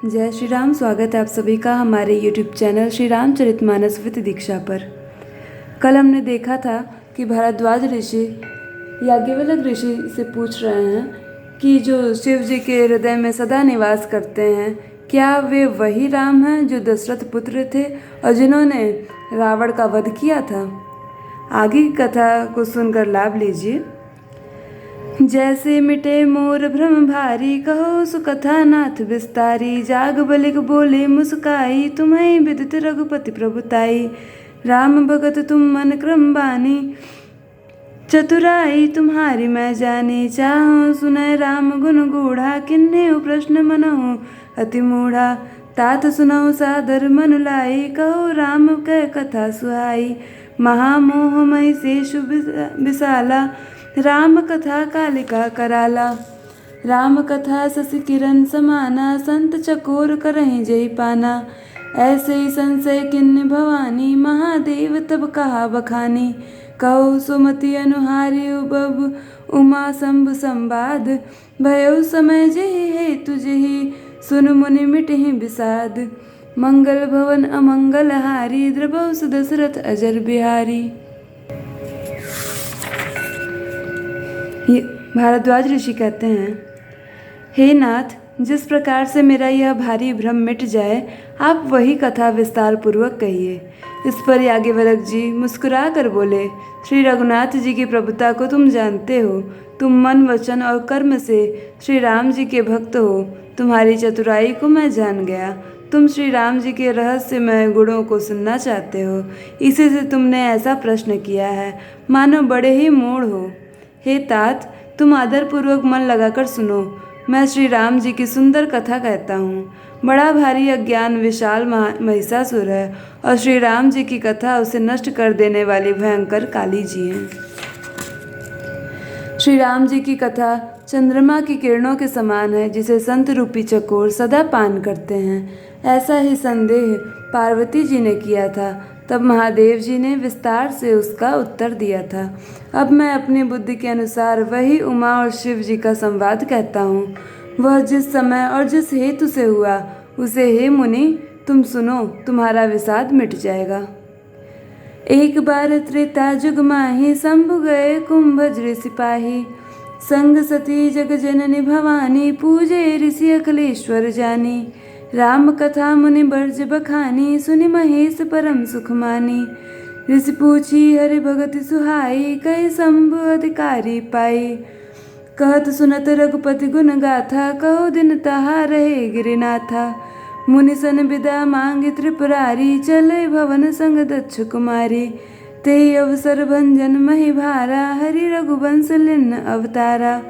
जय श्री राम। स्वागत है आप सभी का हमारे YouTube channel Shri Ramcharitmanas with Diksha पर। कल हमने देखा था कि भारद्वाज ऋषि याज्ञवल्क्य ऋषि से पूछ रहे हैं कि जो शिव जी के हृदय में सदा निवास करते हैं, क्या वे वही राम हैं जो दशरथ पुत्र थे और जिन्होंने रावण का वध किया था। आगे की कथा को सुनकर लाभ लीजिए। जैसे मिटे मोर भ्रम भारी, कहो सुकथा नाथ विस्तारी। जाग बलिक बोले मुस्काई, तुम्हें विदित रघुपति प्रभुताई। राम भगत तुम मन क्रम बानी, चतुराई तुम्हारी मैं जानी। चाहो सुनय राम गुण गूढ़ा, किन्ने प्रश्न मनहु अति मूढ़ा। तात सुनऊ सादर मन लाई, कहो राम कह कथा सुहाई। महामोहमय शेषु विशाला, राम कथा कालिका कराला। राम कथा शशि किरण समाना, संत चकोर करहीं जय पाना। ऐसे ही संशय किन्नी भवानी, महादेव तब कहा बखानी। कहो सुमति अनुहारी उबब, उमा शंभु संवाद। भयो समय जेहि हेतु जेहि, सुन मुनि मिटहि विषाद। मंगल भवन अमंगल हारी, द्रवौ दशरथ अजर बिहारी। भारद्वाज ऋषि कहते हैं, हे नाथ, जिस प्रकार से मेरा यह भारी भ्रम मिट जाए, आप वही कथा विस्तार पूर्वक कहिए। इस पर याज्ञवल्क्य जी मुस्कुरा कर बोले, श्री रघुनाथ जी की प्रभुता को तुम जानते हो। तुम मन वचन और कर्म से श्री राम जी के भक्त हो। तुम्हारी चतुराई को मैं जान गया। तुम श्री राम जी के रहस्यमय गुणों को सुनना चाहते हो, इसी से तुमने ऐसा प्रश्न किया है, मानो बड़े ही मूढ़ हो। हे तात, तुम आदरपूर्वक मन लगाकर सुनो। मैं श्री राम जी की सुंदर कथा कहता हूँ। बड़ा भारी अज्ञान विशाल महिषासुर है और श्री राम जी की कथा उसे नष्ट कर देने वाली भयंकर काली जी हैं। श्री राम जी की कथा चंद्रमा की किरणों के समान है, जिसे संत रूपी चकोर सदा पान करते हैं। ऐसा ही संदेह पार्वती जी ने किया था। तब महादेव जी ने विस्तार से उसका उत्तर दिया था। अब मैं अपनी बुद्धि के अनुसार वही उमा और शिव जी का संवाद कहता हूँ। वह जिस समय और जिस हेतु से हुआ, उसे हे मुनि तुम सुनो, तुम्हारा विषाद मिट जाएगा। एक बार त्रेता जुग माही, शंभु गए कुंभज सिपाही। संग सती जग जननी भवानी, पूजे ऋषि अखिलेश्वर जानी। राम कथा मुनि बर्ज बखानी, सुनि महेश परम सुख मानी। ऋषि पूछी हरि भगति सुहाई, कई शंभु अधिकारी पाई। कहत सुनत रघुपति गुण गाथा, कहो दिन तहा रहे गिरिनाथा। मुनि सन विदा मांगी त्रिपुरारी, चले भवन संग दक्ष कुमारी। तेहि अवसर भंजन मही भारा, हरि रघुवंश लिन्न अवतारा।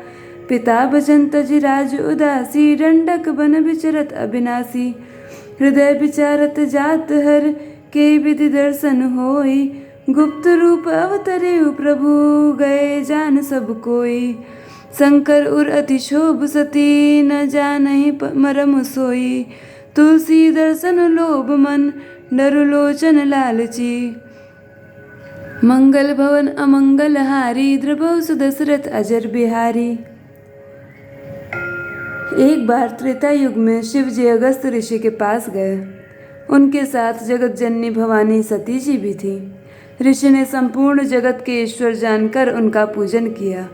पिता बचन तजि राज उदासी, दंडक बन विचरत अविनाशी। हृदय विचारत जात हर, के विधि दर्शन होई। गुप्त रूप अवतरे प्रभु, गए जान सब कोई। शंकर उर अति शोभ सती, न जानहि मरम सोई। तुलसी दर्शन लोभ मन, डरु लोचन लालची। मंगल भवन अमंगल हारी, द्रवौ दशरथ अजर बिहारी। एक बार त्रेता युग में शिव जी अगस्त ऋषि के पास गए। उनके साथ जगत जननी भवानी सती जी भी थी। ऋषि ने संपूर्ण जगत के ईश्वर जानकर उनका पूजन किया।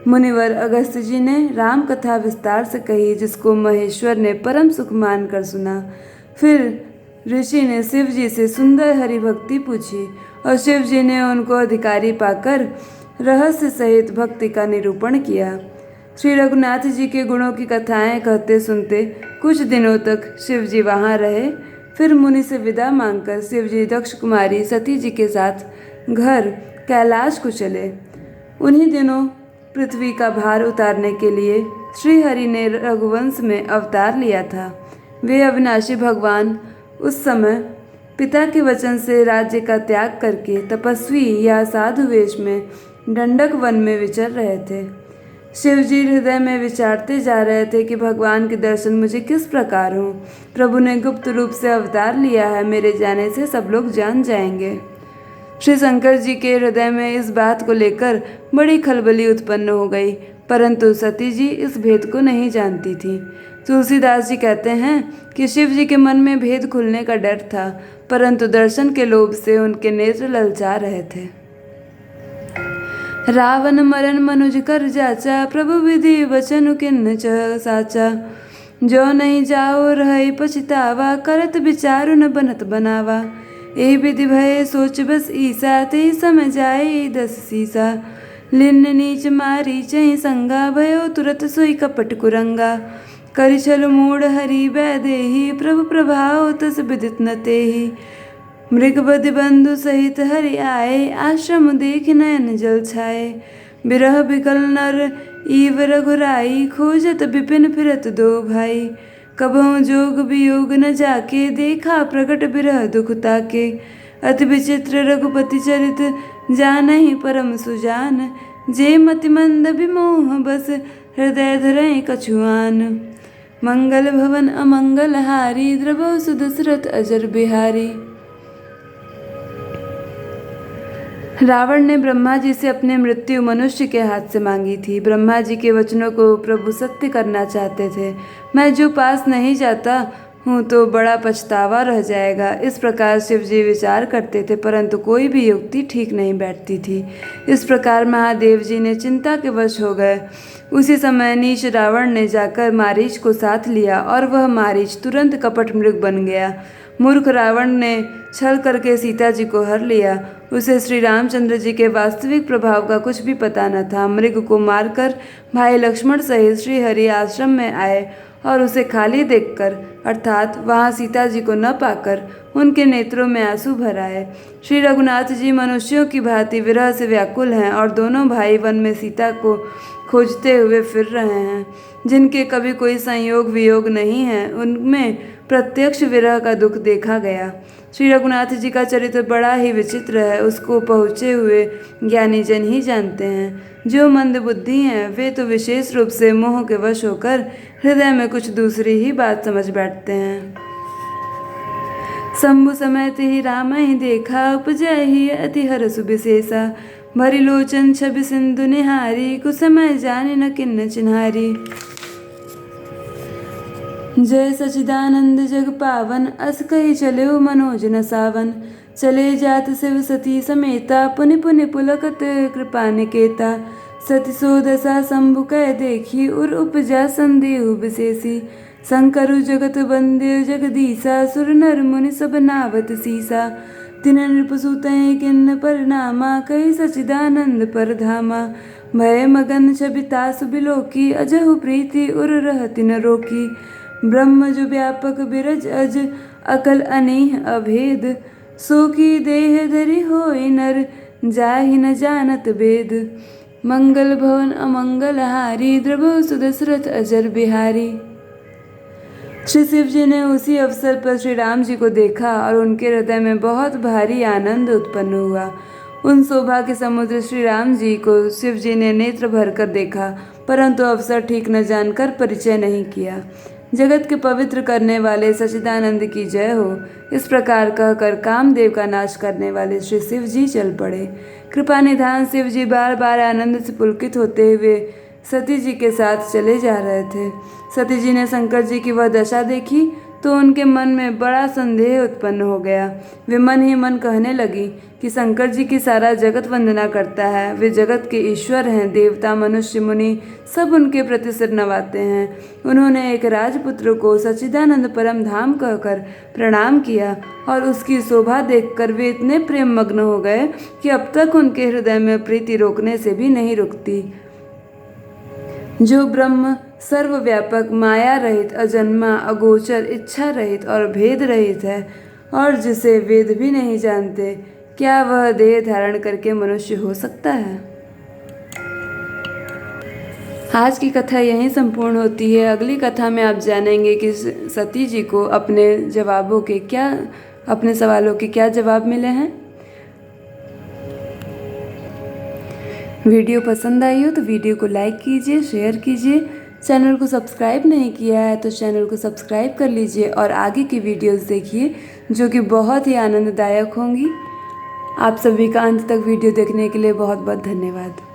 मुनिवर अगस्त जी ने राम कथा विस्तार से कही, जिसको महेश्वर ने परम सुख मानकर सुना। फिर ऋषि ने शिव जी से सुंदर हरि भक्ति पूछी और शिव जी ने उनको अधिकारी पाकर रहस्य सहित भक्ति का निरूपण किया। श्री रघुनाथ जी के गुणों की कथाएं कहते सुनते कुछ दिनों तक शिव जी वहाँ रहे। फिर मुनि से विदा मांगकर शिव जी दक्ष कुमारी सती जी के साथ घर कैलाश को चले। उन्हीं दिनों पृथ्वी का भार उतारने के लिए श्री हरि ने रघुवंश में अवतार लिया था। वे अविनाशी भगवान उस समय पिता के वचन से राज्य का त्याग करके तपस्वी या साधु वेश में दंडक वन में विचर रहे थे। शिव जी हृदय में विचारते जा रहे थे कि भगवान के दर्शन मुझे किस प्रकार हों। प्रभु ने गुप्त रूप से अवतार लिया है, मेरे जाने से सब लोग जान जाएंगे। श्री शंकर जी के हृदय में इस बात को लेकर बड़ी खलबली उत्पन्न हो गई, परंतु सती जी इस भेद को नहीं जानती थी। तुलसीदास जी कहते हैं कि शिव जी के मन में भेद खुलने का डर था, परंतु दर्शन के लोभ से उनके नेत्र ललचा रहे थे। रावण मरण मनुज कर जाचा, प्रभु विधि वचन किन्न च साचा। जो नहीं जाओ रहे पछतावा, करत विचारु न बनत बनावा। ए विधि भय सोच बस ईसा, ते समय जाए 10 सीसा। लिन्न नीच मारी चही संगा, भयो तुरत सोई कपट कुरंगा। करि छल मूढ़ हरि वैदेही, प्रभु प्रभाव तस विदित न तेहि। मृग बधि बंधु सहित हरि आए, आश्रम देख नयन जल छाए। बिरह बिकल नर ईव रघुराई, खोजत विपिन फिरत दो भाई। कबहु जोग वियोग न जाके, देखा प्रकट बिरह दुख ताके। अति विचित्र रघुपति चरित, जानहि परम सुजान। जे मति मंद विमोह बस, हृदय धरहि कछुआन। मंगल भवन अमंगल हारी, द्रवहु सुदशरथ अजर बिहारी। रावण ने ब्रह्मा जी से अपनी मृत्यु मनुष्य के हाथ से मांगी थी। ब्रह्मा जी के वचनों को प्रभु सत्य करना चाहते थे। मैं जो पास नहीं जाता हूँ तो बड़ा पछतावा रह जाएगा, इस प्रकार शिव जी विचार करते थे, परंतु कोई भी युक्ति ठीक नहीं बैठती थी। इस प्रकार महादेव जी ने चिंता के वश हो गए। उसी समय नीच रावण ने जाकर मारीच को साथ लिया और वह मारीच तुरंत कपट मृग बन गया। मूर्ख रावण ने छल करके सीता जी को हर लिया। उसे श्री रामचंद्र जी के वास्तविक प्रभाव का कुछ भी पता न था। मृग को मारकर भाई लक्ष्मण सहित श्री हरि आश्रम में आए और उसे खाली देखकर, अर्थात वहाँ सीता जी को न पाकर, उनके नेत्रों में आंसू भर आए। श्री रघुनाथ जी मनुष्यों की भांति विरह से व्याकुल हैं और दोनों भाई वन में सीता को खोजते हुए फिर रहे हैं। जिनके कभी कोई संयोग वियोग नहीं है, उनमें प्रत्यक्ष विरह का दुख देखा गया। श्री रघुनाथ जी का चरित्र बड़ा ही विचित्र है। उसको पहुँचे हुए ज्ञानी जन ही जानते हैं। जो मंद बुद्धि हैं वे तो विशेष रूप से मोह के वश होकर हृदय में कुछ दूसरी ही बात समझ बैठते हैं। शंभु समेत ही राम ही देखा, उपजय ही अति हरसु विशेषा। भरी लोचन छवि सिंधु निहारी, कुसमय जाने न किन्न चिन्हारी। जय सचिदानंद जग पावन, अस कही चले मनोज न सावन। चले जात शिव सती समेता, पुनि पुनि पुलकत कृपा निकेता। सती सो दशा शंभु कह देखी, उर उपजा संदेह विशेषी। शंकरु जगत बंदे जगदीसा, सुर नर मुनि सब नावत सीसा। तिन नृपसुतहि किन्न परिणामा, कही सचिदानंद पर धामा। भय मगन छवि तासु बिलोकी, अजहु प्रीति उर रहति न रोकी। ब्रह्म जो व्यापक बिरज अज, अकल अनेह अभेद। सो की देह धरि होय नर, जाहि न जानत वेद। मंगल भवन अमंगल हारी, द्रवहु सुदशरथ अजर बिहारी। श्री शिव जी ने उसी अवसर पर श्री राम जी को देखा और उनके हृदय में बहुत भारी आनंद उत्पन्न हुआ। उन शोभा के समुद्र श्री राम जी को शिव जी ने नेत्र भरकर देखा, परंतु अवसर ठीक न जानकर परिचय नहीं किया। जगत के पवित्र करने वाले सच्चिदानंद की जय हो, इस प्रकार कहकर कामदेव का नाश करने वाले श्री शिव जी चल पड़े। कृपा निधान शिव जी बार बार आनंद से पुलकित होते हुए सती जी के साथ चले जा रहे थे। सती जी ने शंकर जी की वह दशा देखी तो उनके मन में बड़ा संदेह उत्पन्न हो गया। वे मन ही मन कहने लगी कि शंकर जी की सारा जगत वंदना करता है, वे जगत के ईश्वर हैं। देवता मनुष्य मुनि सब उनके प्रति सिर नवाते हैं। उन्होंने एक राजपुत्र को सच्चिदानंद परम धाम कहकर प्रणाम किया और उसकी शोभा देखकर वे इतने प्रेम मग्न हो गए कि अब तक उनके हृदय में प्रीति रोकने से भी नहीं रुकती। जो ब्रह्म सर्वव्यापक, माया रहित, अजन्मा, अगोचर, इच्छा रहित और भेद रहित है और जिसे वेद भी नहीं जानते, क्या वह देह धारण करके मनुष्य हो सकता है? आज की कथा यहीं संपूर्ण होती है। अगली कथा में आप जानेंगे कि सती जी को अपने सवालों के क्या जवाब मिले हैं। वीडियो पसंद आई हो तो वीडियो को लाइक कीजिए, शेयर कीजिए। चैनल को सब्सक्राइब नहीं किया है तो चैनल को सब्सक्राइब कर लीजिए और आगे की वीडियोस देखिए जो कि बहुत ही आनंददायक होंगी। आप सभी का अंत तक वीडियो देखने के लिए बहुत बहुत धन्यवाद।